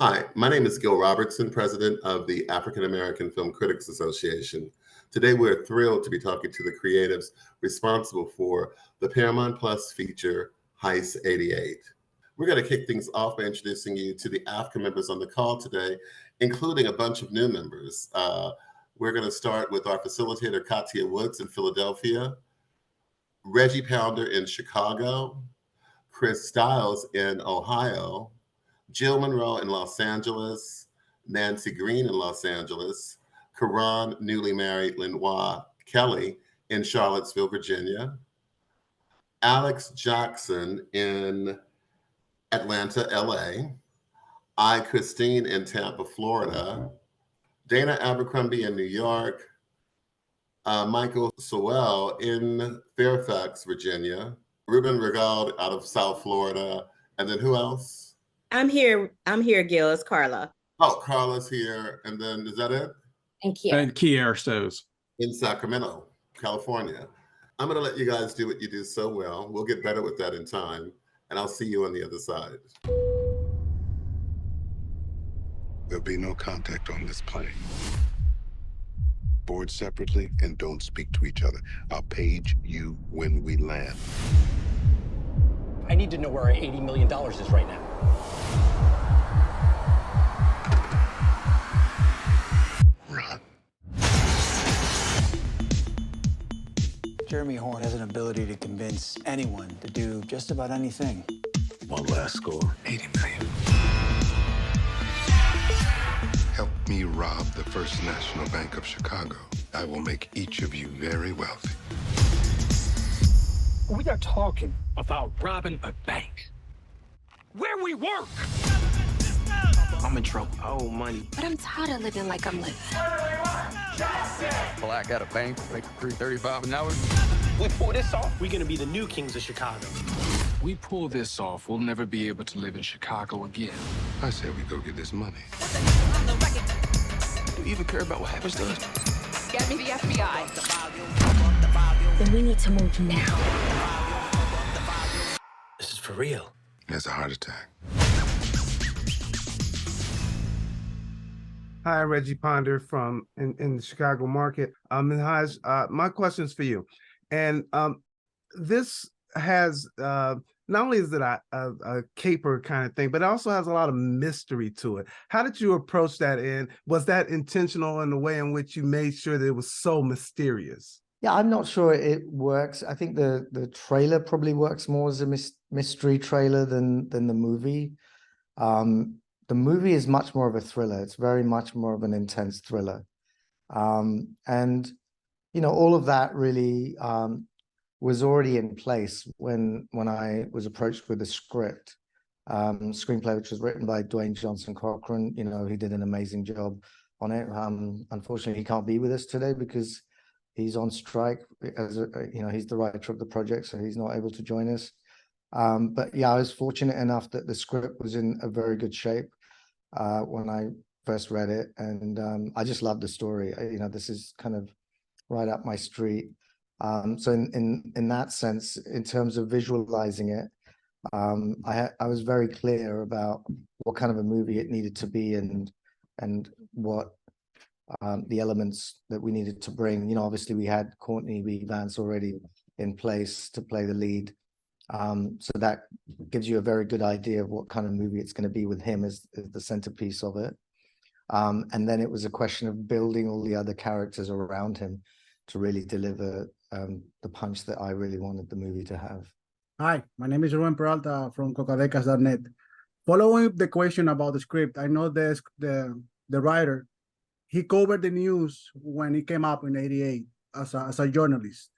Hi, my name is Gil Robertson, president of the African American Film Critics Association. Today, we're thrilled to be talking to the creatives responsible for the Paramount Plus feature, Heist 88. We're going to kick things off by introducing you to the AAFCA members on the call today, including a bunch of new members. We're going to start with our facilitator, Katia Woods in Philadelphia, Reggie Pounder in Chicago, Chris Stiles in Ohio, Jill Monroe in Los Angeles, Nancy Green in Los Angeles, Karan newly married Lenoir Kelly in Charlottesville, Virginia, Alex Jackson in Atlanta, LA, I Christine in Tampa, Florida, Dana Abercrombie in New York, Michael Sowell in Fairfax, Virginia, Ruben Regaud out of South Florida, and then who else? I'm here, Gil. It's Carla. Oh, Carla's here. And then, is that it? And Kier Stows. In Sacramento, California. I'm going to let you guys do what you do so well. We'll get better with that in time. And I'll see you on the other side. There'll be no contact on this plane. Board separately and don't speak to each other. I'll page you when we land. I need to know where our $80 million is right now. Run. Jeremy Horn has an ability to convince anyone to do just about anything. One last score, 80 million. Help me rob the First National Bank of Chicago. I will make each of you very wealthy. We are talking about robbing a bank. Where we work! I'm in trouble. I owe money. But I'm tired of living like I'm living. Black at a bank, make $3.35 an hour. We pull this off, we're gonna be the new kings of Chicago. We pull this off, we'll never be able to live in Chicago again. I said we go get this money. Do you even care about what happens to us? Get me the FBI. Then we need to move now. This is for real. He has a heart attack. Hi, Reggie Ponder from in the Chicago market. And Heist, my question is for you. And this has not only is it a caper kind of thing, but it also has a lot of mystery to it. How did you approach that? And was that intentional in the way in which you made sure that it was so mysterious? Yeah, I'm not sure it works. I think the trailer probably works more as a mystery trailer than the movie. The movie is much more of a thriller. It's very much more of an intense thriller. And, you know, all of that really was already in place when I was approached with the script. Screenplay, which was written by Dwayne Johnson Cochran. You know, he did an amazing job on it. Unfortunately, he can't be with us today because he's on strike. He's the writer of the project, so he's not able to join us. But yeah, I was fortunate enough that the script was in a very good shape when I first read it, and I just loved the story. This is kind of right up my street. So in that sense, in terms of visualizing it, I was very clear about what kind of a movie it needed to be and what the elements that we needed to bring. You know, obviously we had Courtney B. Vance already in place to play the lead. So that gives you a very good idea of what kind of movie it's going to be with him as the centerpiece of it. And then it was a question of building all the other characters around him to really deliver the punch that I really wanted the movie to have. Hi, my name is Ruben Peralta from cocadecas.net. Following the question about the script, I know the writer, he covered the news when it came up in '88 as a journalist.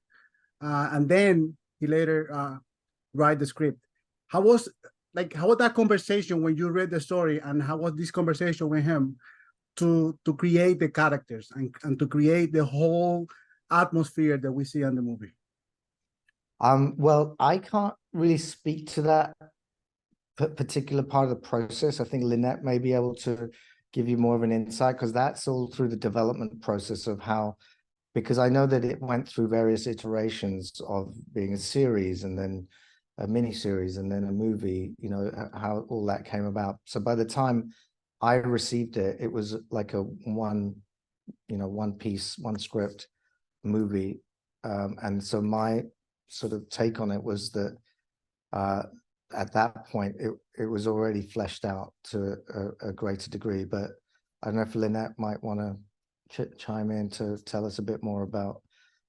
And then he later write the script. How was that conversation when you read the story, and how was this conversation with him to create the characters and to create the whole atmosphere that we see in the movie? Well, I can't really speak to that particular part of the process. I think Lynette may be able to give you more of an insight, because that's all through the development process of how, because I know that it went through various iterations of being a series and then a mini series and then a movie, you know, how all that came about. So by the time I received it, it was like a one piece, one script movie. And so my sort of take on it was that at that point, it was already fleshed out to a greater degree. But I don't know if Lynette might want to chime in to tell us a bit more about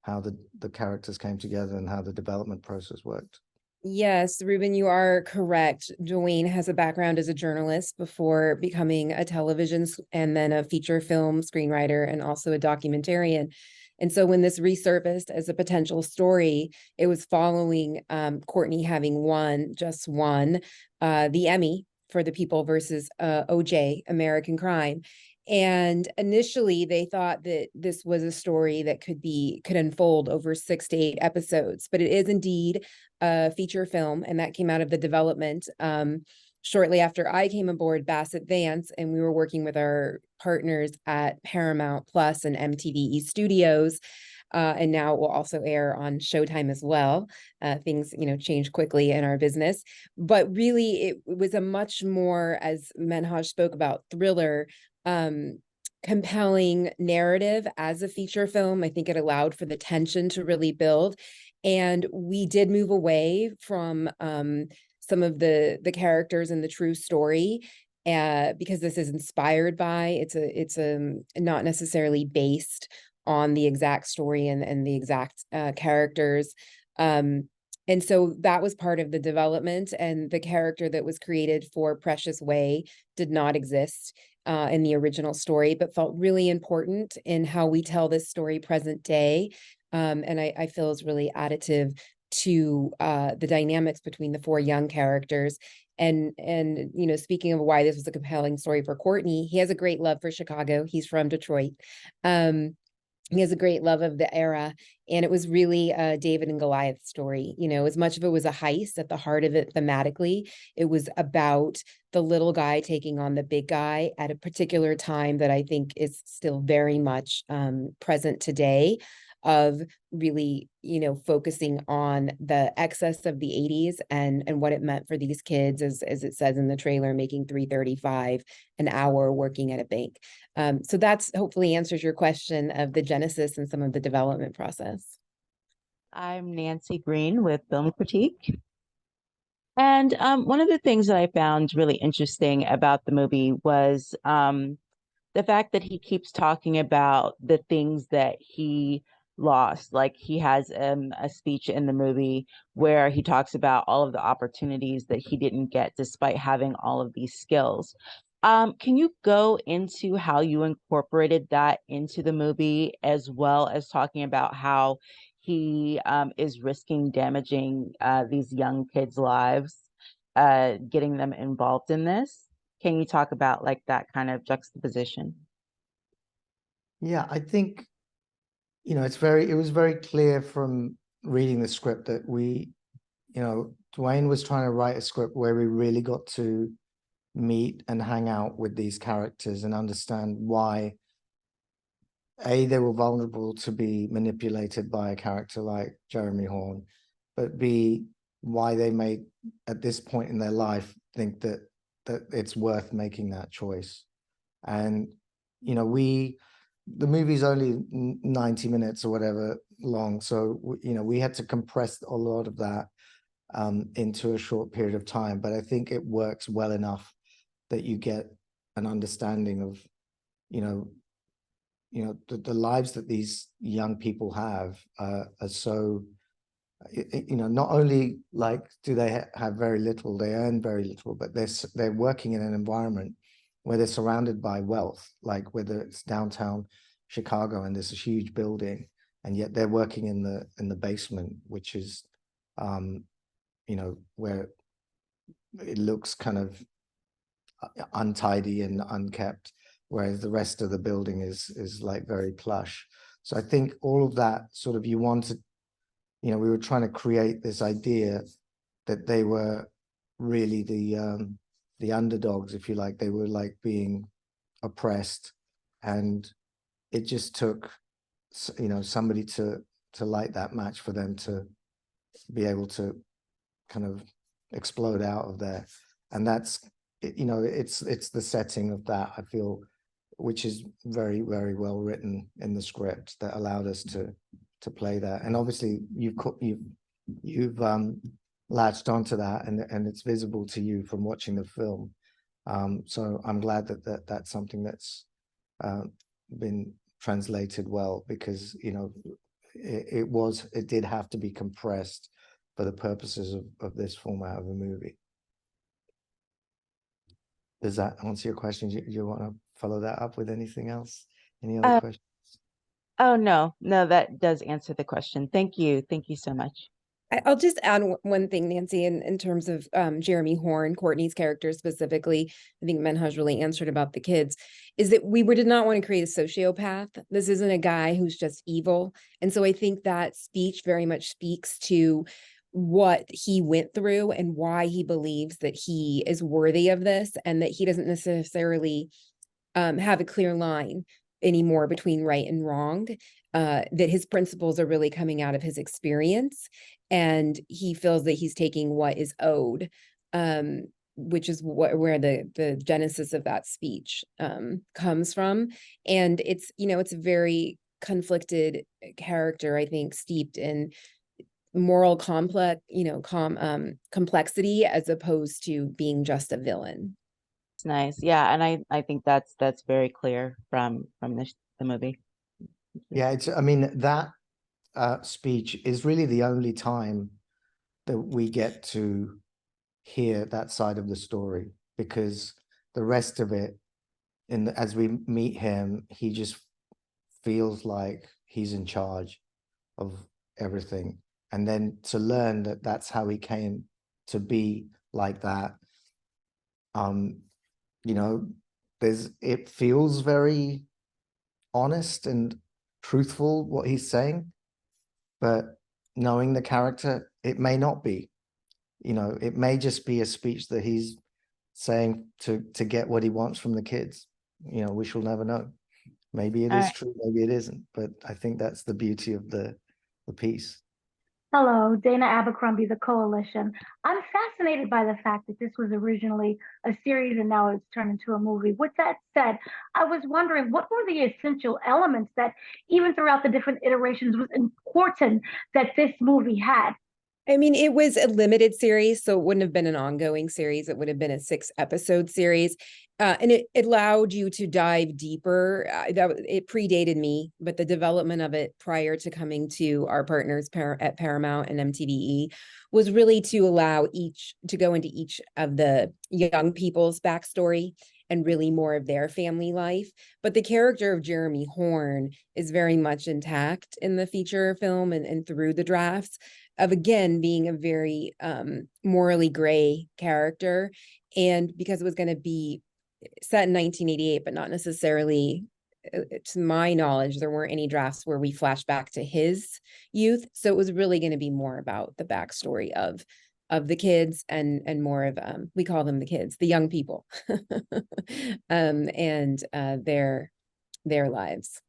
how the characters came together and how the development process worked. Yes, Ruben, you are correct. Dwayne has a background as a journalist before becoming a television and then a feature film screenwriter and also a documentarian. And so when this resurfaced as a potential story, it was following Courtney having just won the Emmy for The People versus OJ, American Crime. And initially they thought that this was a story that could unfold over 6 to 8 episodes, but it is indeed a feature film, and that came out of the development shortly after I came aboard Bassett Vance, and we were working with our partners at Paramount Plus and MTV Studios. And now it will also air on Showtime as well. Things, change quickly in our business, but really it was a much more, as Menhaj spoke about, thriller, compelling narrative as a feature film. I think it allowed for the tension to really build. And we did move away from some of the characters in the true story, because this is inspired by, it's not necessarily based on the exact story and the exact characters. And so that was part of the development, and the character that was created for Precious Way did not exist in the original story, but felt really important in how we tell this story present day. And I feel is really additive to the dynamics between the 4 young characters. And speaking of why this was a compelling story for Courtney, he has a great love for Chicago. He's from Detroit. He has a great love of the era, and it was really a David and Goliath story. As much of it was a heist, at the heart of it thematically, it was about the little guy taking on the big guy at a particular time that I think is still very much present today, of really, focusing on the excess of the 80s and what it meant for these kids, as it says in the trailer, making $3.35 an hour working at a bank. So that's hopefully answers your question of the genesis and some of the development process. I'm Nancy Green with Film Critique. And one of the things that I found really interesting about the movie was the fact that he keeps talking about the things that he lost. Like, he has a speech in the movie where he talks about all of the opportunities that he didn't get despite having all of these skills. Can you go into how you incorporated that into the movie, as well as talking about how he is risking damaging these young kids' lives, getting them involved in this? Can you talk about like that kind of juxtaposition? Yeah, I think, it was very clear from reading the script that Dwayne was trying to write a script where we really got to meet and hang out with these characters and understand why, A, they were vulnerable to be manipulated by a character like Jeremy Horn, but B, why they may, at this point in their life, think that it's worth making that choice. And, the movie's only 90 minutes or whatever long. So, we had to compress a lot of that into a short period of time. But I think it works well enough that you get an understanding of, the lives that these young people have are so, not only like do they have very little, they earn very little, but they're working in an environment where they're surrounded by wealth, like whether it's downtown Chicago and there's a huge building, and yet they're working in the basement, which is, where it looks kind of untidy and unkept, whereas the rest of the building is like very plush. So I think all of that sort of, we were trying to create this idea that they were really the underdogs, if you like. They were like being oppressed, and it just took somebody to light that match for them to be able to kind of explode out of there. And that's you know, it's the setting of that, I feel, which is very, very well written in the script, that allowed us to play that. And obviously you've latched onto that, and it's visible to you from watching the film. So I'm glad that that's something that's been translated well, because, you know, it did have to be compressed for the purposes of this format of a movie. Does that answer your question? You want to follow that up with anything else? Any other questions? Oh, no, that does answer the question. Thank you. Thank you so much. I'll just add one thing, Nancy, in terms of Jeremy Horn, Courtney's character specifically. I think Menhaj really answered about the kids, is that we did not want to create a sociopath. This isn't a guy who's just evil. And so I think that speech very much speaks to what he went through and why he believes that he is worthy of this, and that he doesn't necessarily have a clear line anymore between right and wrong, that his principles are really coming out of his experience, and he feels that he's taking what is owed, which is where the genesis of that speech comes from. And it's, you know, it's a very conflicted character, I think, steeped in moral complexity, as opposed to being just a villain. It's nice. Yeah, and I think that's very clear from the movie. Yeah, I mean, that speech is really the only time that we get to hear that side of the story, because the rest of it, as we meet him, he just feels like he's in charge of everything. And then to learn that that's how he came to be like that, you know, it feels very honest and truthful what he's saying, but knowing the character, it may not be. You know, it may just be a speech that he's saying to get what he wants from the kids. You know, we shall never know. Maybe it is true, maybe it isn't, but I think that's the beauty of the piece. Hello, Dana Abercrombie, The Coalition. I'm fascinated by the fact that this was originally a series and now it's turned into a movie. With that said, I was wondering, what were the essential elements that even throughout the different iterations was important that this movie had? I mean, it was a limited series, so it wouldn't have been an ongoing series. It would have been a 6-episode series. And it allowed you to dive deeper. It predated me, but the development of it prior to coming to our partners at Paramount and MTVE was really to allow to go into each of the young people's backstory and really more of their family life. But the character of Jeremy Horn is very much intact in the feature film and through the drafts, of again being a very morally gray character. And because it was going to be set in 1988, but not necessarily, to my knowledge, there weren't any drafts where we flash back to his youth. So it was really going to be more about the backstory of the kids and more of we call them the kids, the young people, and their lives.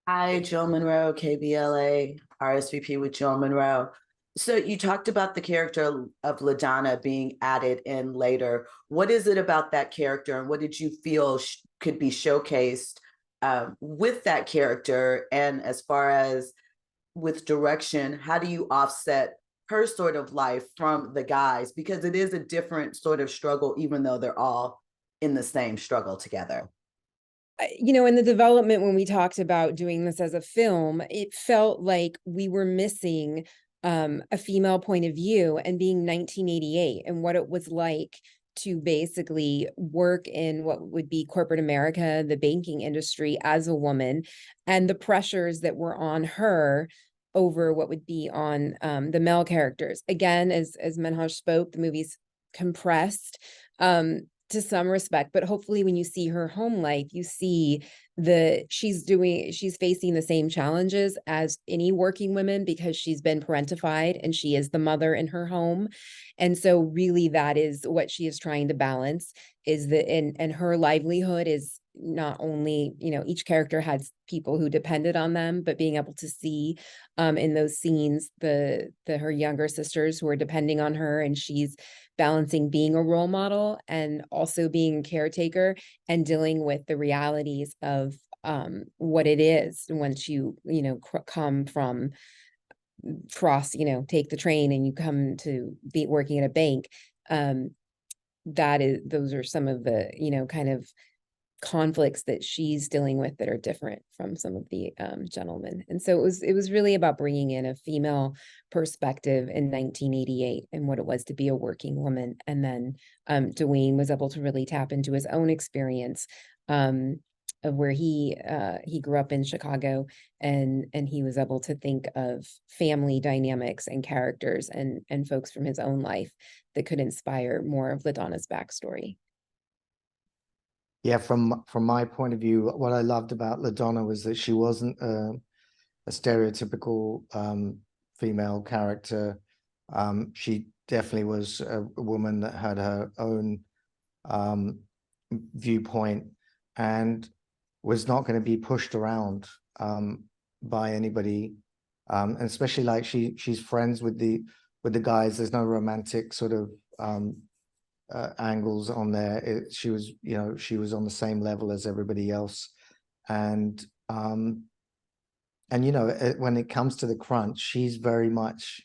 Hi, Jill Monroe, KBLA, RSVP with Jill Monroe. So you talked about the character of LaDonna being added in later. What is it about that character, and what did you feel could be showcased with that character? And as far as with direction, how do you offset her sort of life from the guys? Because it is a different sort of struggle, even though they're all in the same struggle together. You know, in the development, when we talked about doing this as a film, it felt like we were missing a female point of view, and being 1988 and what it was like to basically work in what would be corporate America, the banking industry, as a woman, and the pressures that were on her over what would be on the male characters. Again, as Menhaj spoke, the movie's compressed to some respect, but hopefully when you see her home life, you see she's facing the same challenges as any working woman, because she's been parentified and she is the mother in her home. And so really that is what she is trying to balance, is that and her livelihood is not only, each character had people who depended on them, but being able to see in those scenes her younger sisters who are depending on her, and she's balancing being a role model and also being a caretaker and dealing with the realities of what it is once you come from take the train and you come to be working at a bank. Those are some of the kind of conflicts that she's dealing with that are different from some of the gentlemen. And so it was really about bringing in a female perspective in 1988 and what it was to be a working woman. And then Dwayne was able to really tap into his own experience of where he grew up in Chicago, and he was able to think of family dynamics and characters and folks from his own life that could inspire more of LaDonna's backstory. Yeah, from my point of view, what I loved about LaDonna was that she wasn't a stereotypical female character. She definitely was a woman that had her own viewpoint and was not going to be pushed around by anybody, and especially like she's friends with the guys. There's no romantic sort of angles on there. She was on the same level as everybody else, and when it comes to the crunch, she's very much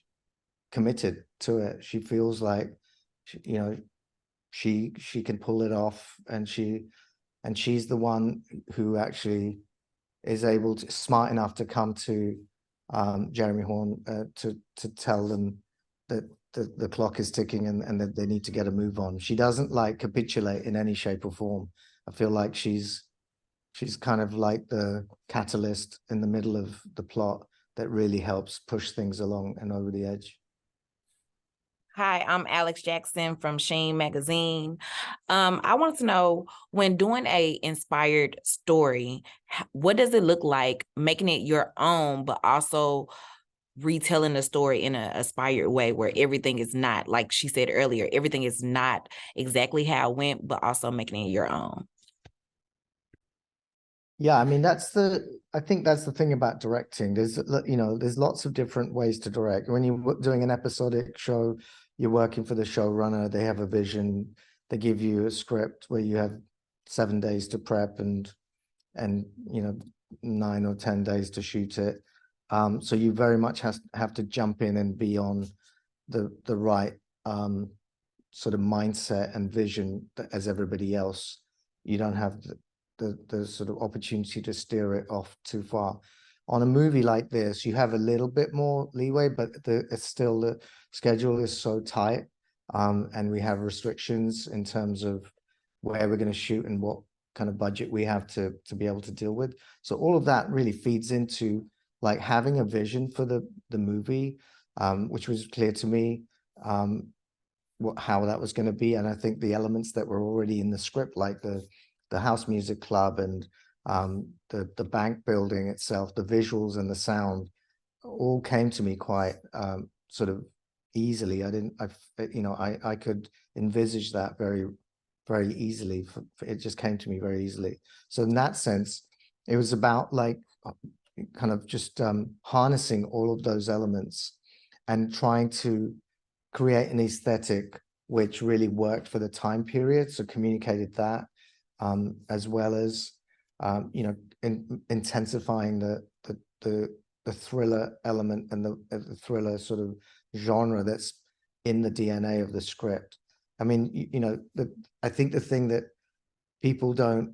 committed to it. She feels like she can pull it off, and she's the one who actually is smart enough to come to Jeremy Horn to tell them that the clock is ticking and that they need to get a move on. She doesn't like capitulate in any shape or form. I feel like she's kind of like the catalyst in the middle of the plot that really helps push things along and over the edge. Hi, I'm Alex Jackson from Sheen Magazine. I wanted to know, when doing a inspired story, what does it look like making it your own, but also retelling the story in an inspired way where everything is not, like she said earlier, everything is not exactly how it went, but also making it your own? Yeah, I mean, I think that's the thing about directing. There's lots of different ways to direct. When you're doing an episodic show, you're working for the showrunner. They have a vision. They give you a script where you have 7 days to prep and 9 or 10 days to shoot it. So you very much have to jump in and be on the right sort of mindset and vision as everybody else. You don't have the sort of opportunity to steer it off too far. On a movie like this, you have a little bit more leeway, but it's still, the schedule is so tight, and we have restrictions in terms of where we're going to shoot and what kind of budget we have to be able to deal with. So all of that really feeds into like having a vision for the movie, which was clear to me how that was going to be. And I think the elements that were already in the script, like the house music club and the bank building itself, the visuals and the sound, all came to me quite sort of easily. I could envisage that very, very easily. It just came to me very easily. So in that sense, it was about like kind of just harnessing all of those elements and trying to create an aesthetic which really worked for the time period. So communicated that, as well as intensifying the thriller element and the thriller sort of genre that's in the DNA of the script. I mean, I think the thing that people don't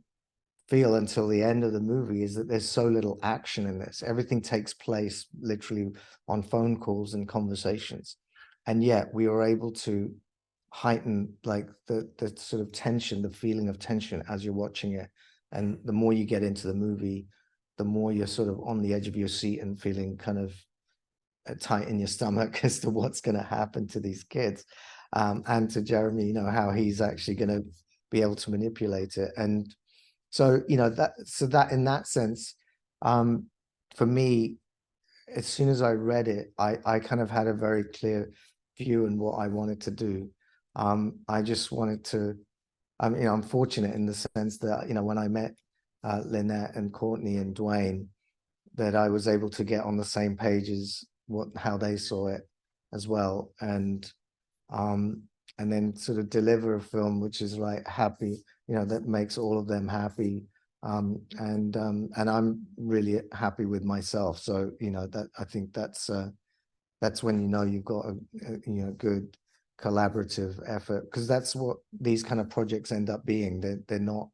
feel until the end of the movie is that there's so little action in this. Everything takes place literally on phone calls and conversations, and yet we were able to heighten like the sort of tension, the feeling of tension as you're watching it. And the more you get into the movie, the more you're sort of on the edge of your seat and feeling kind of tight in your stomach as to what's going to happen to these kids, and to Jeremy, how he's actually going to be able to manipulate it. And so, that in that sense, for me, as soon as I read it, I kind of had a very clear view in what I wanted to do. I just wanted to, I'm fortunate in the sense that, when I met Lynette and Courtney and Dwayne, that I was able to get on the same page as how they saw it as well, and then sort of deliver a film which is like happy, that makes all of them happy, and I'm really happy with myself. So that I think that's when you've got a good collaborative effort, because that's what these kind of projects end up being. They're not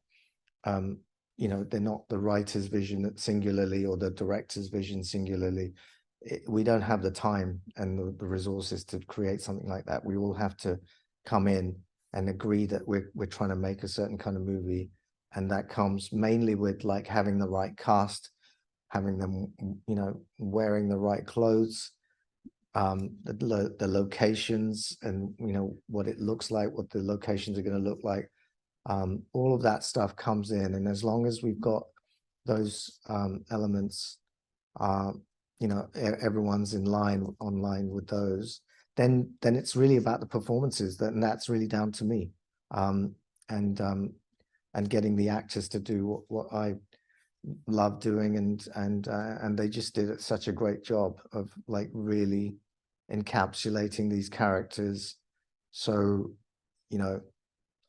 they're not the writer's vision singularly or the director's vision singularly. We don't have the time and the resources to create something like that. We all have to come in and agree that we're trying to make a certain kind of movie, and that comes mainly with like having the right cast, having them wearing the right clothes, the locations, and what it looks like, what the locations are going to look like. All of that stuff comes in, and as long as we've got those elements, everyone's online with those, then it's really about the performances, and that's really down to me, and getting the actors to do what I love doing, and they just did such a great job of like really encapsulating these characters. So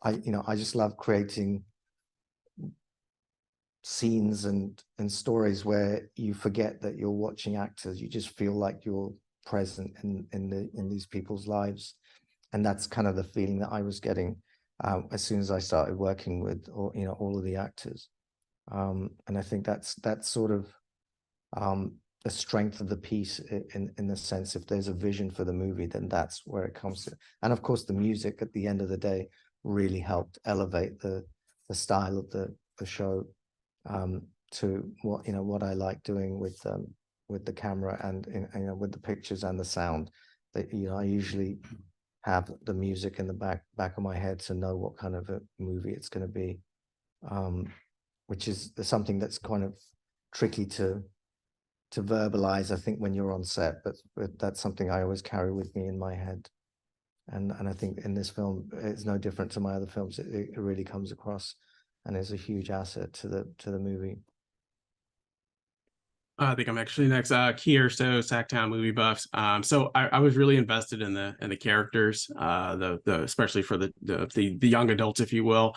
I just love creating scenes and stories where you forget that you're watching actors. You just feel like you're present in these people's lives, and that's kind of the feeling that I was getting as soon as I started working with all of the actors. And I think that's sort of the strength of the piece, in the sense, if there's a vision for the movie, then that's where it comes to. And of course, the music at the end of the day really helped elevate the style of the show to what I like doing with the camera and with the pictures and the sound. That I usually have the music in the back of my head to know what kind of a movie it's going to be, which is something that's kind of tricky to verbalize, I think, when you're on set, but that's something I always carry with me in my head. And I think in this film, it's no different to my other films. It really comes across and is a huge asset to the movie. I think I'm actually next. Kier, so Sacktown Movie Buffs. So I was really invested in the characters, the especially for the young adults, if you will.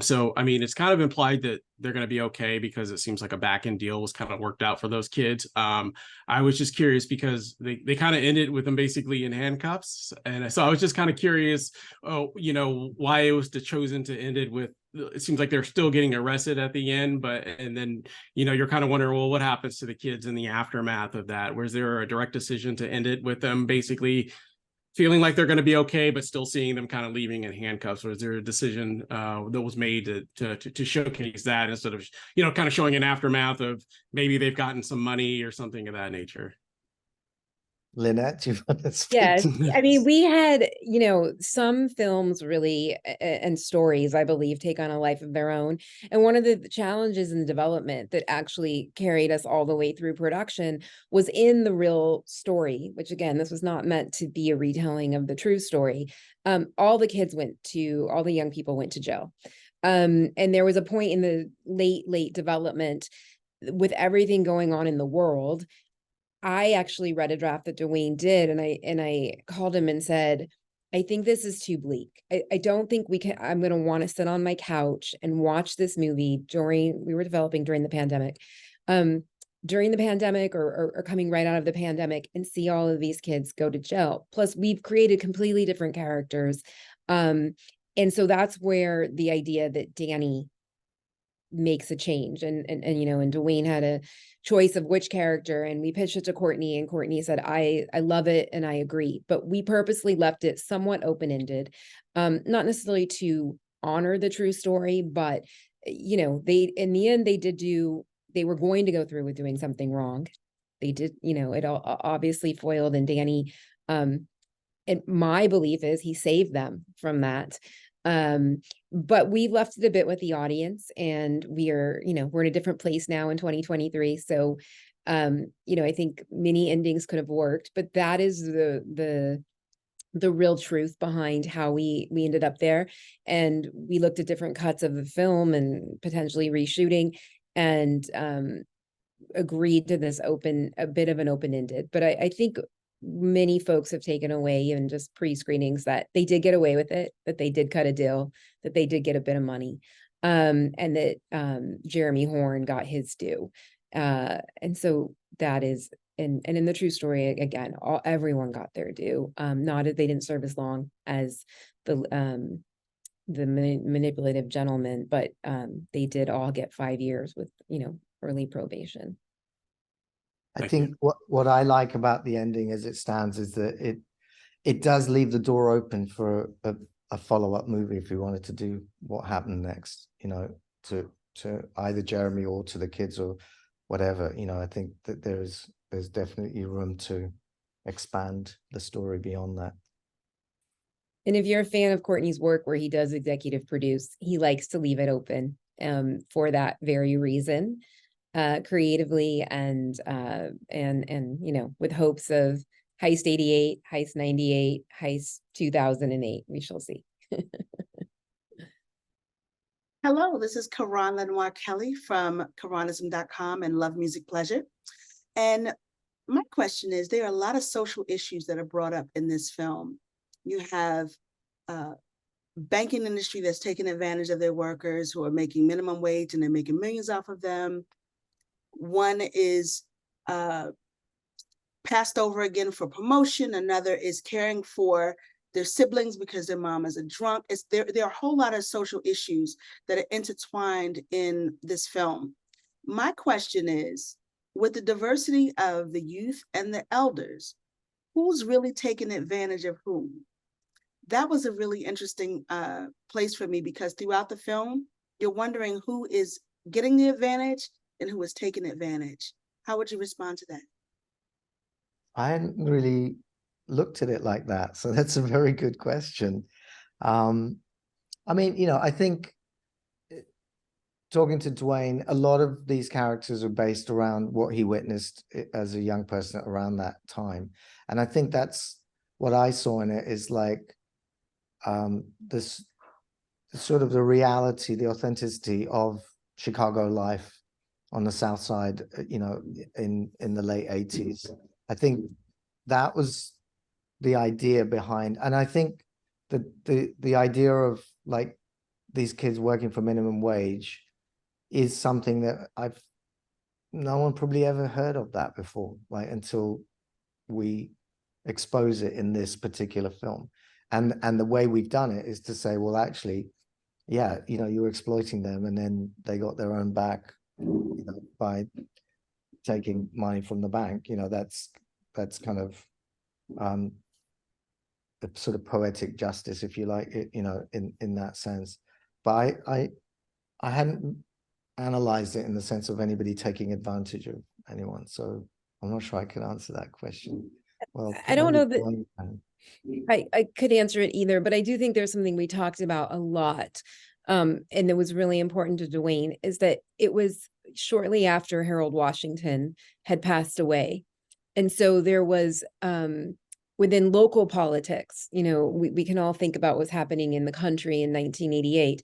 So I mean, it's kind of implied that they're going to be okay because it seems like a back-end deal was kind of worked out for those kids. I was just curious because they kind of ended with them basically in handcuffs, and so I was just kind of curious, why it was chosen to end it with. It seems like they're still getting arrested at the end, and then you're kind of wondering, well, what happens to the kids in the aftermath of that? Was there a direct decision to end it with them basically feeling like they're going to be okay, but still seeing them kind of leaving in handcuffs? Or is there a decision that was made to showcase that instead of kind of showing an aftermath of maybe they've gotten some money or something of that nature? Lynette, do you want to speak? Yes, I mean, we had, some films really and stories, I believe, take on a life of their own. And one of the challenges in the development that actually carried us all the way through production was in the real story, which again, this was not meant to be a retelling of the true story. All the young people went to jail. And there was a point in the late development with everything going on in the world. I actually read a draft that Dwayne did, and I called him and said, I think this is too bleak. I don't think I'm going to want to sit on my couch and watch this movie we were developing during the pandemic, or coming right out of the pandemic, and see all of these kids go to jail. Plus we've created completely different characters. And so that's where the idea that Danny makes a change, and Dwayne had a choice of which character, and we pitched it to Courtney, and Courtney said, I love it and I agree, but we purposely left it somewhat open-ended, not necessarily to honor the true story, but they in the end they were going to go through with doing something wrong. They did, it all obviously foiled, and Danny, and my belief is he saved them from that. But we left it a bit with the audience, and we're in a different place now in 2023. So, I think many endings could have worked, but that is the real truth behind how we ended up there. And we looked at different cuts of the film and potentially reshooting. and agreed to this a bit of an open-ended, but I think many folks have taken away, even just pre-screenings, that they did get away with it, that they did cut a deal, that they did get a bit of money, and that Jeremy Horn got his due. And so that is, and in the true story, again, everyone got their due. Not that they didn't serve as long as the manipulative gentleman, but they did all get 5 years with, early probation. I think what I like about the ending as it stands is that it does leave the door open for a follow-up movie if we wanted to do what happened next, to either Jeremy or to the kids or whatever. I think that there's definitely room to expand the story beyond that. And if you're a fan of Courtney's work where he does executive produce, he likes to leave it open for that very reason, creatively and with hopes of Heist 88, Heist 98, Heist 2008. We shall see. Hello, this is Karan Lenoir Kelly from Karanism.com and Love Music Pleasure. And my question is, there are a lot of social issues that are brought up in this film. You have banking industry that's taking advantage of their workers who are making minimum wage and they're making millions off of them. One is passed over again for promotion. Another is caring for their siblings because their mom is a drunk. There are a whole lot of social issues that are intertwined in this film. My question is, with the diversity of the youth and the elders, who's really taking advantage of whom? That was a really interesting place for me, because throughout the film, you're wondering who is getting the advantage and who is taking advantage. How would you respond to that? I hadn't really looked at it like that, so that's a very good question. I mean, I think talking to Dwayne, a lot of these characters are based around what he witnessed as a young person around that time. And I think that's what I saw in it, is like this sort of the reality, the authenticity of Chicago life on the South Side, in the late 80s. I think that was the idea behind, and I think the idea of like these kids working for minimum wage is something that no one probably ever heard of that before, like until we expose it in this particular film. And the way we've done it is to say, well, actually, yeah, you're exploiting them, and then they got their own back, by taking money from the bank. That's kind of the sort of poetic justice, if you like, in that sense. But I hadn't analyzed it in the sense of anybody taking advantage of anyone, so I'm not sure I could answer that question. Well, I don't know that I could answer it either, but I do think there's something we talked about a lot, and it was really important to Dwayne, is that it was shortly after Harold Washington had passed away. And so there was, within local politics, we can all think about what's happening in the country in 1988,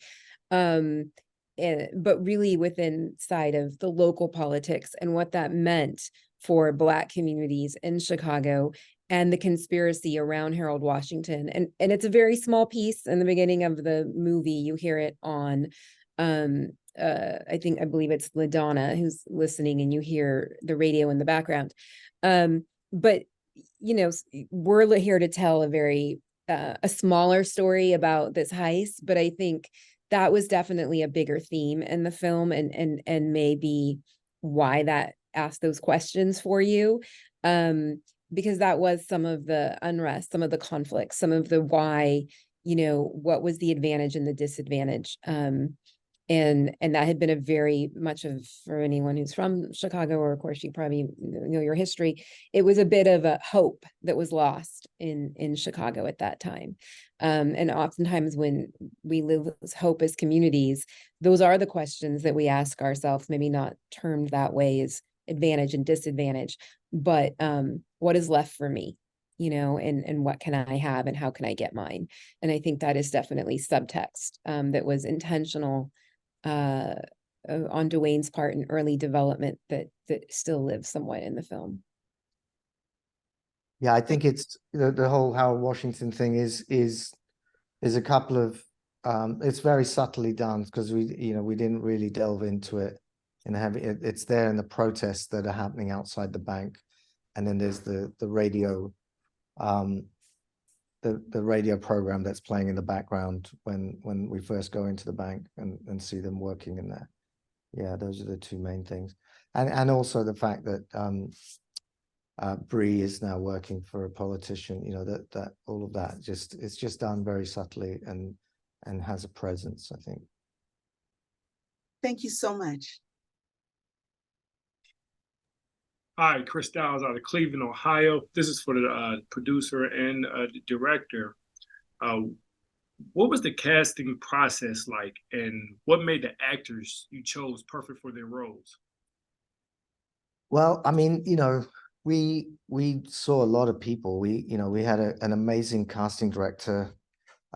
but really within side of the local politics and what that meant for Black communities in Chicago and the conspiracy around Harold Washington. And it's a very small piece in the beginning of the movie. You hear it on, I believe it's LaDonna who's listening, and you hear the radio in the background. But, we're here to tell a very, a smaller story about this heist, but I think that was definitely a bigger theme in the film, and maybe why that asked those questions for you. Because that was some of the unrest, some of the conflicts, some of the why, what was the advantage and the disadvantage. And that had been a very much of, for anyone who's from Chicago, or of course you probably know your history, it was a bit of a hope that was lost in Chicago at that time. And oftentimes when we lose hope as communities, those are the questions that we ask ourselves, maybe not termed that way as advantage and disadvantage, but what is left for me, and what can I have and how can I get mine? And I think that is definitely subtext that was intentional on Dwayne's part in early development that still lives somewhat in the film. Yeah, I think it's the whole Howard Washington thing is a couple of it's very subtly done because we didn't really delve into it and it's there in the protests that are happening outside the bank, and then there's the radio the radio program that's playing in the background when we first go into the bank and see them working in there. Yeah, those are the two main things, and also the fact that Bree is now working for a politician. That all of that it's just done very subtly and has a presence, I think. Thank you so much. Hi, Chris Dowles out of Cleveland, Ohio. This is for the producer and the director. What was the casting process like, and what made the actors you chose perfect for their roles? Well, I mean, we saw a lot of people. We had an amazing casting director.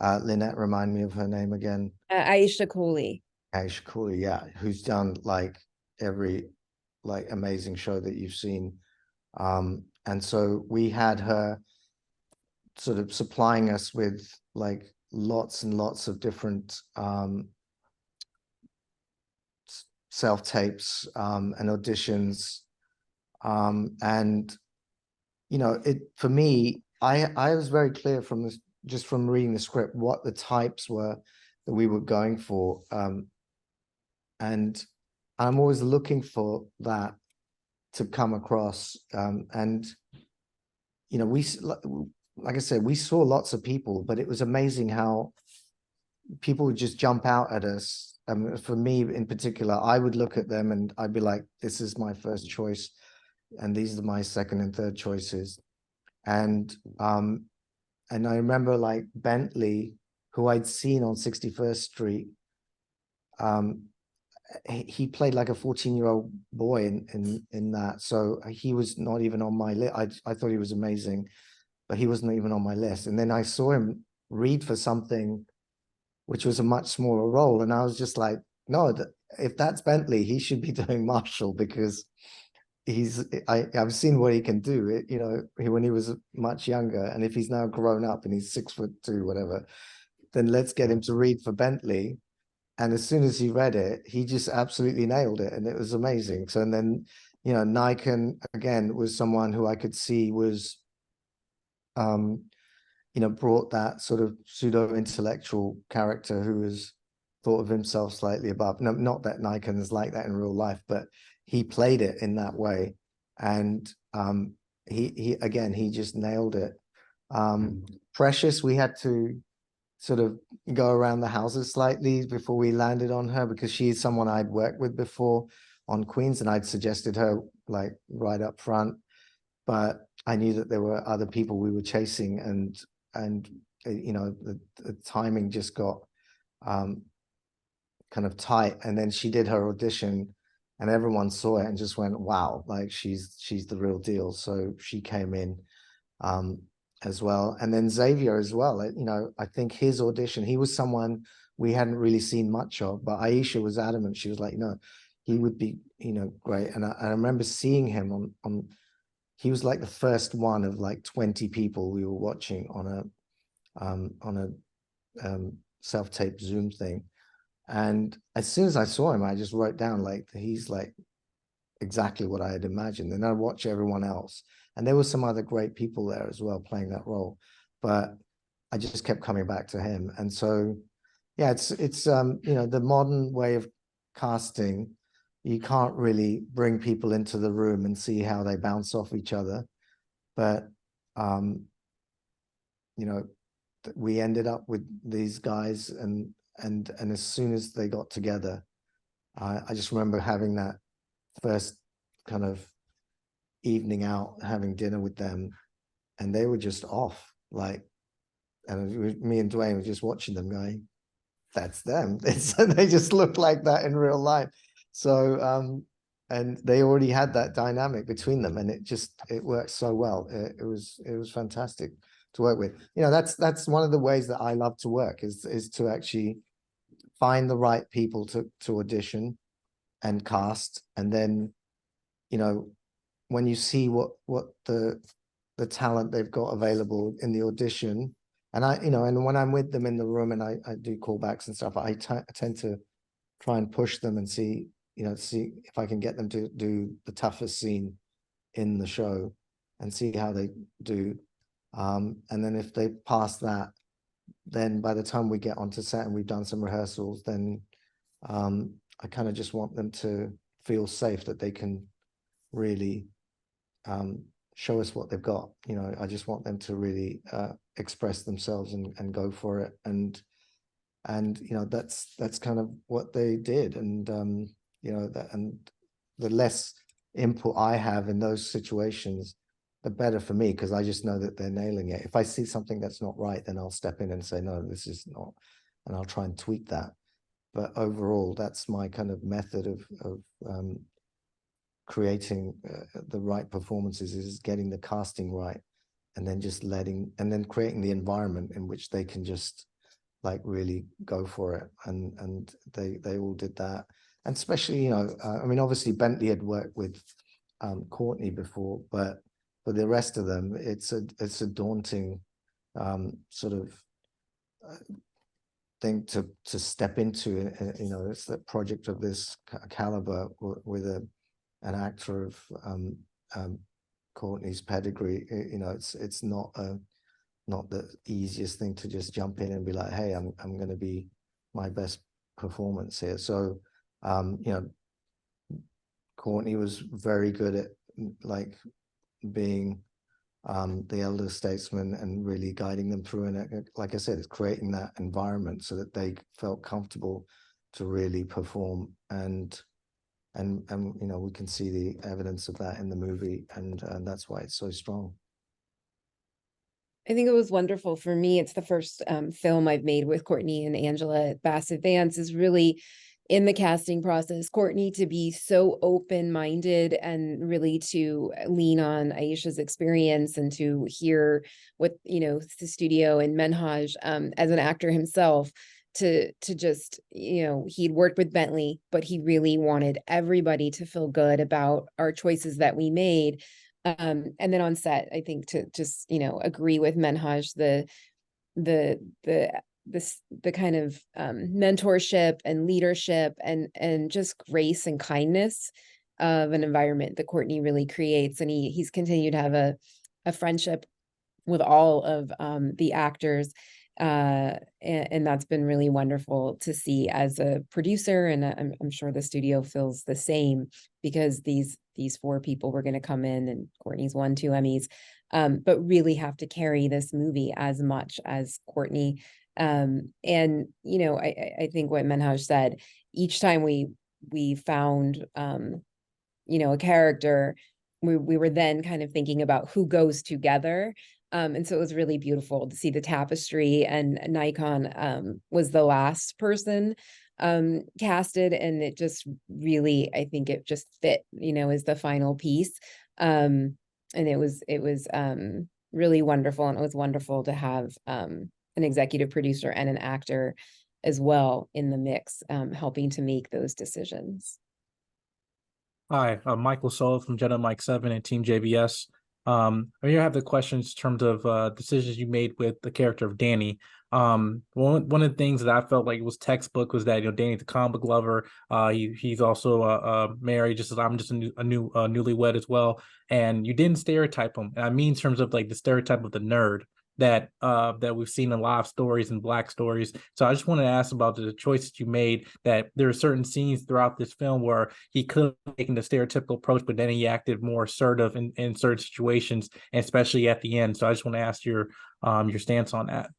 Lynette, remind me of her name again. Aisha Cooley. Aisha Cooley, yeah, who's done like every amazing show that you've seen. And so we had her sort of supplying us with like lots and lots of different self-tapes and auditions. And for me, I was very clear from this, just from reading the script, what the types were that we were going for. And I'm always looking for that to come across. And like I said, we saw lots of people, but it was amazing how people would just jump out at us. For me in particular, I would look at them and I'd be like, this is my first choice, and these are my second and third choices. And I remember like Bentley, who I'd seen on 61st Street, he played like a 14-year-old boy in that. So he was not even on my list. I thought he was amazing, but he wasn't even on my list. And then I saw him read for something which was a much smaller role. And I was just like, no, if that's Bentley, he should be doing Marshall, because I've seen what he can do, when he was much younger. And if he's now grown up and he's 6'2", whatever, then let's get him to read for Bentley. And as soon as he read it, he just absolutely nailed it. And it was amazing. So, and then, Nikon, again, was someone who I could see was, brought that sort of pseudo-intellectual character who was thought of himself slightly above. No, not that Nikon is like that in real life, but he played it in that way. And he just nailed it. Precious, we had to sort of go around the houses slightly before we landed on her, because she's someone I'd worked with before on Queens, and I'd suggested her like right up front, but I knew that there were other people we were chasing, and the timing just got kind of tight. And then she did her audition and everyone saw it and just went, wow, like she's the real deal. So she came in as well. And then Xavier as well, I think his audition, he was someone we hadn't really seen much of, but Aisha was adamant. She was like, no, he would be, great. And I remember seeing him on he was like the first one of like 20 people we were watching on a self-tape Zoom thing. And as soon as I saw him, I just wrote down like, he's like exactly what I had imagined. And I watched everyone else. And there were some other great people there as well playing that role, but I just kept coming back to him. And so, yeah, it's the modern way of casting. You can't really bring people into the room and see how they bounce off each other. But, we ended up with these guys, and as soon as they got together, I just remember having that first kind of evening out, having dinner with them, and they were just off, like, and me and Dwayne were just watching them going, that's them. They just look like that in real life. So, and they already had that dynamic between them, and it worked so well. It was fantastic to work with. That's one of the ways that I love to work, is to actually find the right people to audition, and cast, and then, you know, when you see what the talent they've got available in the audition, and and when I'm with them in the room and I do callbacks and stuff, I tend to try and push them and see if I can get them to do the toughest scene in the show and see how they do. And then if they pass that, then by the time we get onto set and we've done some rehearsals, then I kind of just want them to feel safe that they can really show us what they've got. I just want them to really express themselves and go for it. And that's kind of what they did. And and the less input I have in those situations, the better for me, because I just know that they're nailing it. If I see something that's not right, then I'll step in and say, no, this is not, and I'll try and tweak that. But overall, that's my kind of method of creating the right performances, is getting the casting right, and then just creating the environment in which they can just like really go for it. And they all did that. And especially, I mean, obviously Bentley had worked with Courtney before, but for the rest of them, it's a daunting sort of thing to step into. It's the project of this caliber with an actor of Courtney's pedigree. It's not the easiest thing to just jump in and be like, hey, I'm going to be my best performance here. So Courtney was very good at like being the elder statesman and really guiding them through. And like I said, it's creating that environment so that they felt comfortable to really perform. And we can see the evidence of that in the movie, and that's why it's so strong. I think it was wonderful. For me, it's the first film I've made with Courtney and Angela at Bassett Vance. Is really in the casting process, Courtney to be so open-minded and really to lean on Aisha's experience and to hear what, the studio and Menhaj, as an actor himself, to just, he'd worked with Bentley, but he really wanted everybody to feel good about our choices that we made. And then on set, I think to just, agree with Menhaj, the kind of mentorship and leadership and just grace and kindness of an environment that Courtney really creates. And he's continued to have a friendship with all of the actors. And that's been really wonderful to see as a producer. And I'm sure the studio feels the same, because these four people were going to come in, and Courtney's won 2 Emmys, but really have to carry this movie as much as Courtney. And I think what Menhaj said, each time we found a character, we were then kind of thinking about who goes together. And so it was really beautiful to see the tapestry, and Nikon was the last person casted, and it just really, I think it just fit, as the final piece. And it was really wonderful, and it was wonderful to have an executive producer and an actor as well in the mix, helping to make those decisions. Hi, I'm Michael Soul from Jedi Mike 7 and Team JBS. I have the questions in terms of decisions you made with the character of Danny. One of the things that I felt like was textbook was that Danny's a comic book lover. He's also married, just as I'm just a newlywed as well. And you didn't stereotype him. And I mean in terms of like the stereotype of the nerd that we've seen in a lot of stories and Black stories. So I just wanted to ask about the choices you made, that there are certain scenes throughout this film where he could have taken the stereotypical approach, but then he acted more assertive in certain situations, and especially at the end. So I just want to ask your stance on that.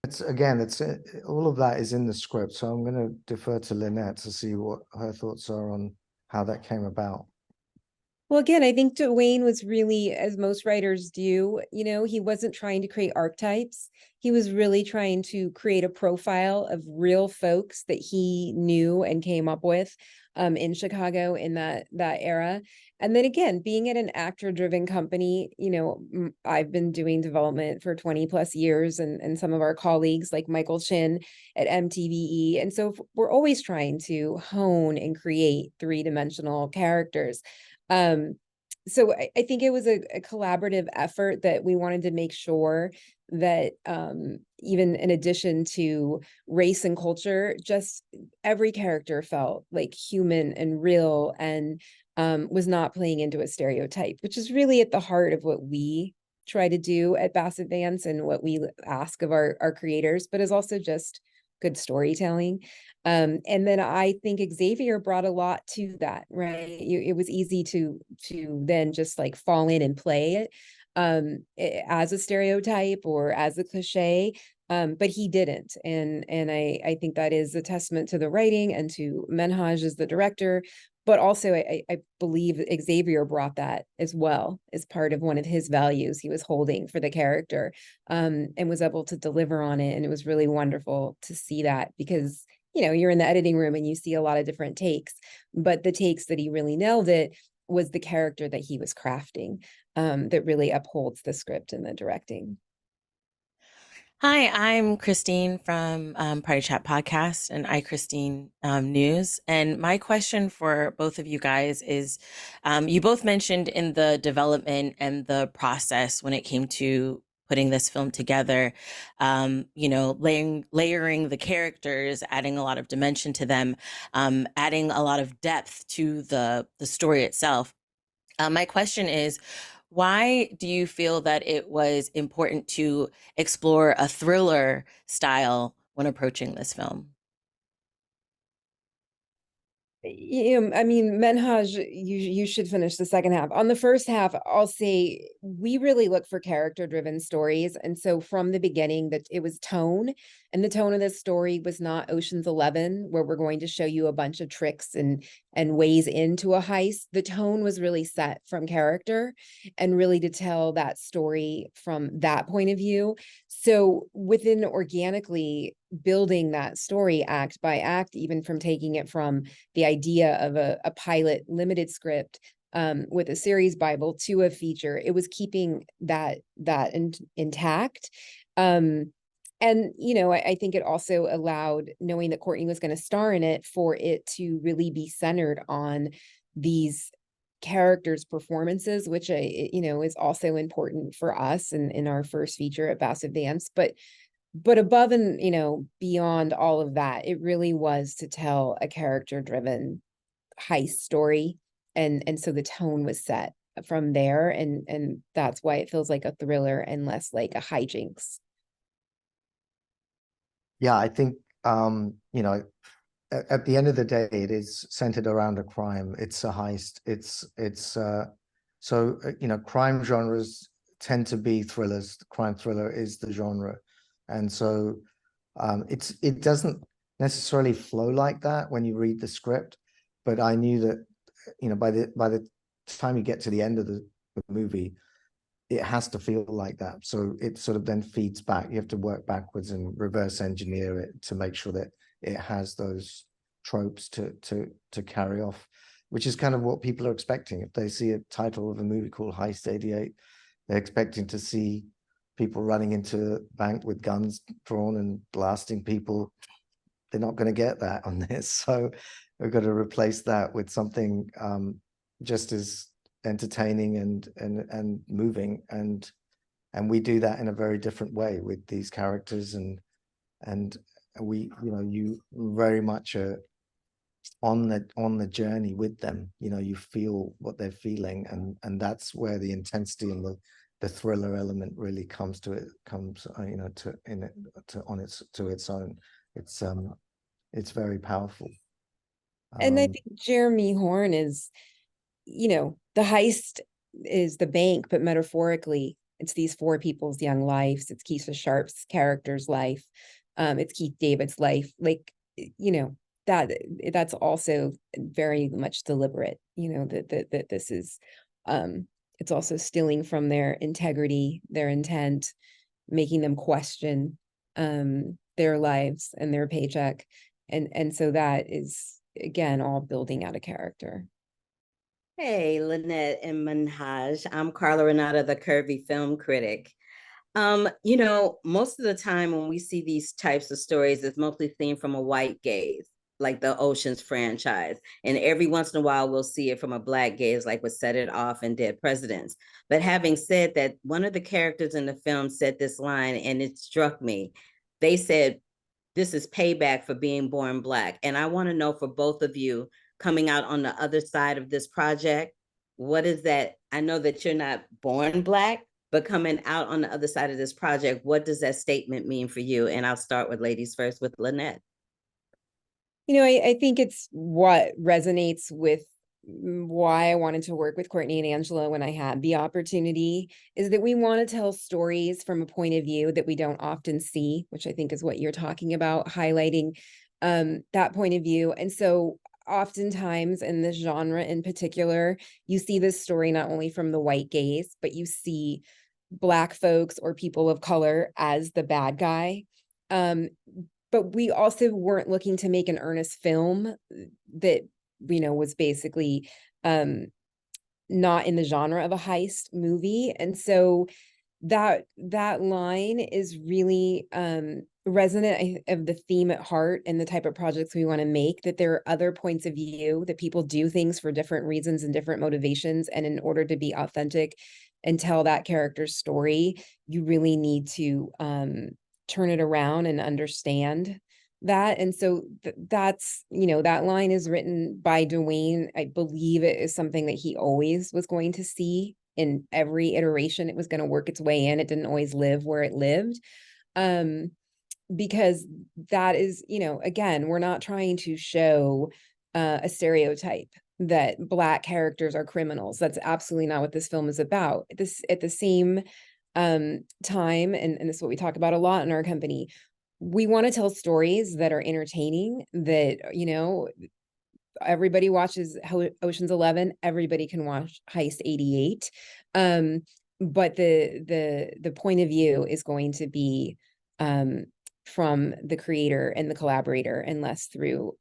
It's all of that is in the script. So I'm going to defer to Lynette to see what her thoughts are on how that came about. Well, again, I think Dwayne was really, as most writers do, he wasn't trying to create archetypes. He was really trying to create a profile of real folks that he knew and came up with. in Chicago in that era. And then again, being at an actor-driven company, I've been doing development for 20 plus years, and some of our colleagues like Michael Chin at MTVE. And so we're always trying to hone and create three-dimensional characters. So I think it was a collaborative effort that we wanted to make sure that even in addition to race and culture, just every character felt like human and real, and was not playing into a stereotype, which is really at the heart of what we try to do at Bassett Vance and what we ask of our creators, but is also just good storytelling. And then I think Xavier brought a lot to that, right? It was easy to then just like fall in and play it as a stereotype or as a cliche, but he didn't. And I think that is a testament to the writing and to Menhaj as the director. But also, I believe Xavier brought that as well as part of one of his values he was holding for the character, and was able to deliver on it. And it was really wonderful to see that, because, you're in the editing room and you see a lot of different takes, but the takes that he really nailed it was the character that he was crafting, that really upholds the script and the directing. Hi, I'm Christine from Party Chat Podcast and iChristine News. And my question for both of you guys is, you both mentioned in the development and the process when it came to putting this film together, layering the characters, adding a lot of dimension to them, adding a lot of depth to the story itself. My question is, why do you feel that it was important to explore a thriller style when approaching this film? I mean, Menhaj, you should finish the second half. On the first half, I'll say we really look for character-driven stories. And so from the beginning, that it was tone, and the tone of this story was not Ocean's 11, where we're going to show you a bunch of tricks and ways into a heist. The tone was really set from character and really to tell that story from that point of view. So within organically building that story act by act, even from taking it from the idea of a pilot limited script with a series Bible to a feature, it was keeping that intact. And, I think it also allowed, knowing that Courtney was going to star in it, for it to really be centered on these characters' performances, which, is also important for us in our first feature at Bassett Vance. But above and, beyond all of that, it really was to tell a character-driven heist story. And so the tone was set from there. And that's why it feels like a thriller and less like a hijinks. Yeah, I think, at the end of the day, it is centered around a crime. It's a heist. Crime genres tend to be thrillers. Crime thriller is the genre. And so it doesn't necessarily flow like that when you read the script, but I knew that, by the time you get to the end of the movie, it has to feel like that. So it sort of then feeds back. You have to work backwards and reverse engineer it to make sure that it has those tropes to carry off, which is kind of what people are expecting. If they see a title of a movie called Heist 88, they're expecting to see people running into a bank with guns drawn and blasting people. They're not going to get that on this. So we've got to replace that with something just as entertaining and moving, and we do that in a very different way with these characters, and we, you very much are on the journey with them. You feel what they're feeling, and that's where the intensity and the thriller element really comes to its own. It's very powerful. And I think Jeremy Horn is, the heist is the bank, but metaphorically, it's these four people's young lives. It's Keisha Sharp's character's life. It's Keith David's life. Like, that's also very much deliberate, that this is, it's also stealing from their integrity, their intent, making them question their lives and their paycheck. And so that is again, all building out a character. Hey, Lynette and Manhaj. I'm Carla Renata, the Curvy Film Critic. Most of the time when we see these types of stories, it's mostly seen from a white gaze, like the Oceans franchise. And every once in a while, we'll see it from a Black gaze, like with Set It Off and Dead Presidents. But having said that, one of the characters in the film said this line, and it struck me. They said, "This is payback for being born Black." And I want to know, for both of you coming out on the other side of this project, what is that? I know that you're not born Black, but coming out on the other side of this project, what does that statement mean for you? And I'll start with ladies first, with Lynette. I think it's what resonates with why I wanted to work with Courtney and Angela when I had the opportunity, is that we want to tell stories from a point of view that we don't often see, which I think is what you're talking about, highlighting that point of view. And so oftentimes in this genre in particular, you see this story not only from the white gaze, but you see Black folks or people of color as the bad guy. But we also weren't looking to make an earnest film that, was basically not in the genre of a heist movie. And so that line is really resonant of the theme at heart and the type of projects we want to make, that there are other points of view, that people do things for different reasons and different motivations. And in order to be authentic and tell that character's story, you really need to turn it around and understand that. And so that's, that line is written by Dwayne. I believe it is something that he always was going to see in every iteration. It was going to work its way in. It didn't always live where it lived. Because that is, again, we're not trying to show a stereotype that Black characters are criminals. That's absolutely not what this film is about. At the same time, and this is what we talk about a lot in our company, we want to tell stories that are entertaining, that, everybody watches Ocean's 11, everybody can watch Heist 88. But the point of view is going to be from the creator and the collaborator, and less through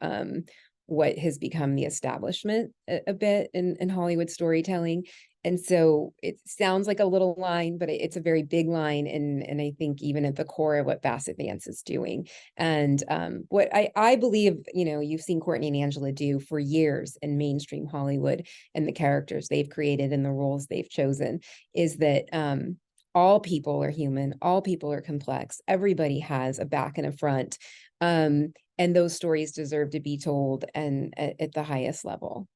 what has become the establishment a bit in Hollywood storytelling. And so it sounds like a little line, but it's a very big line. And I think even at the core of what Bassett Vance is doing. And what I believe, you've seen Courtney and Angela do for years in mainstream Hollywood, and the characters they've created and the roles they've chosen, is that all people are human, all people are complex, everybody has a back and a front. And those stories deserve to be told, and at the highest level.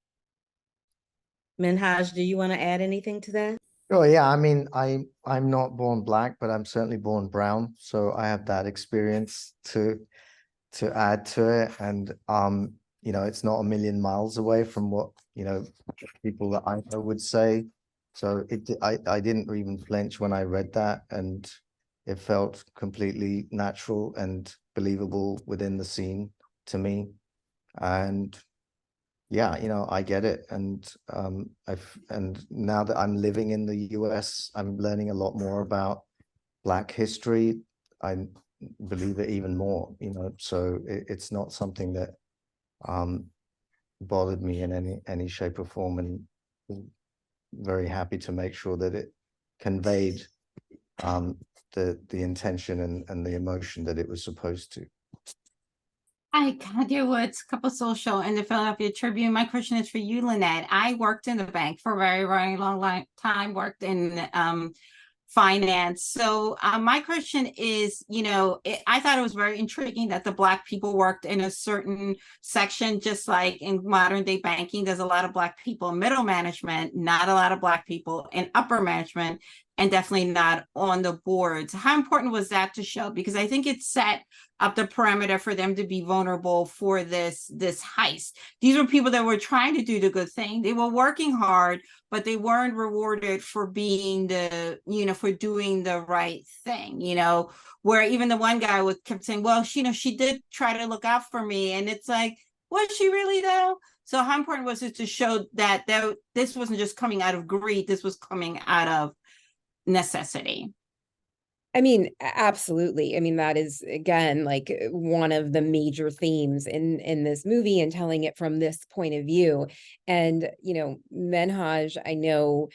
Minhaj, do you want to add anything to that? Oh yeah, I mean, I'm not born Black, but I'm certainly born brown, so I have that experience to add to it. And it's not a million miles away from what people that I know would say. So I didn't even flinch when I read that, and it felt completely natural and believable within the scene to me. And yeah, I get it. And and now that I'm living in the US, I'm learning a lot more about Black history. I believe it even more, so it's not something that bothered me in any shape or form, and very happy to make sure that it conveyed the intention and the emotion that it was supposed to. Hi, Kadia Woods, Couple Social and the Philadelphia Tribune. My question is for you, Lynette. I worked in the bank for a very, very long time, worked in finance. So my question is, I thought it was very intriguing that the Black people worked in a certain section, just like in modern day banking, there's a lot of Black people in middle management, not a lot of Black people in upper management, and definitely not on the boards. How important was that to show? Because I think it set up the parameter for them to be vulnerable for this heist. These were people that were trying to do the good thing. They were working hard, but they weren't rewarded for being for doing the right thing, where even the one guy kept saying, well, she did try to look out for me. And it's like, was she really though? So how important was it to show that this wasn't just coming out of greed, this was coming out of necessity? I mean, absolutely. I mean, that is again like one of the major themes in this movie, and telling it from this point of view. And Menhaj, I know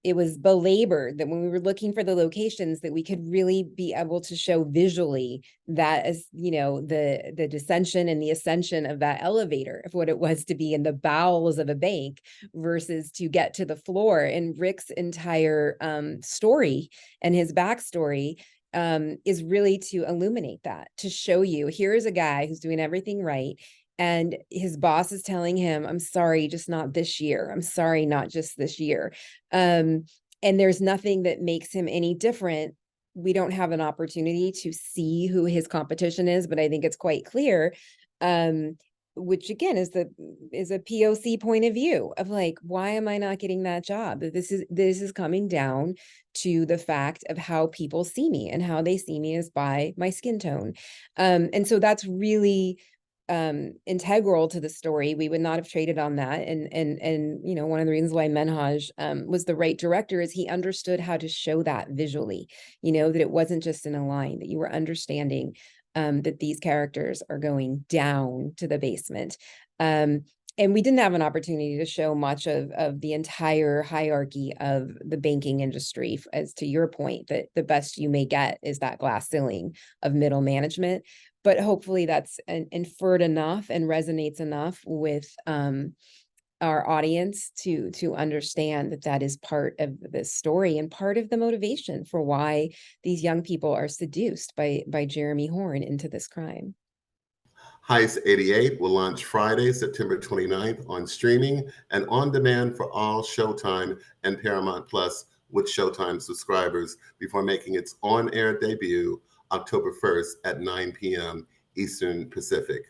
it was belabored that when we were looking for the locations, that we could really be able to show visually that, as the descension and the ascension of that elevator, of what it was to be in the bowels of a bank versus to get to the floor. And Rick's entire story and his backstory is really to illuminate that, to show you, here is a guy who's doing everything right, and his boss is telling him, I'm sorry, just not this year. I'm sorry, not just this year. And there's nothing that makes him any different. We don't have an opportunity to see who his competition is, but I think it's quite clear, which again is a POC point of view of like, why am I not getting that job? This is coming down to the fact of how people see me, and how they see me is by my skin tone. And so that's really integral to the story. We would not have traded on that. And one of the reasons why Menhaj was the right director is he understood how to show that visually, that it wasn't just in a line, that you were understanding that these characters are going down to the basement. And we didn't have an opportunity to show much of the entire hierarchy of the banking industry, as to your point, that the best you may get is that glass ceiling of middle management. But hopefully that's inferred enough and resonates enough with our audience to understand that that is part of the story and part of the motivation for why these young people are seduced by Jeremy Horn into this crime. Heist 88 will launch Friday, September 29th on streaming and on demand for all Showtime and Paramount Plus with Showtime subscribers, before making its on-air debut October 1st at 9 p.m. Eastern Pacific.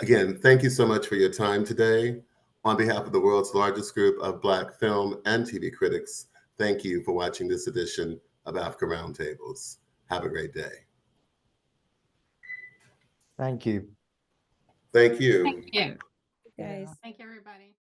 Again, thank you so much for your time today. On behalf of the world's largest group of Black film and TV critics, thank you for watching this edition of AAFCA Roundtables. Have a great day. Thank you. Thank you. Thank you. Guys. Thank you, everybody.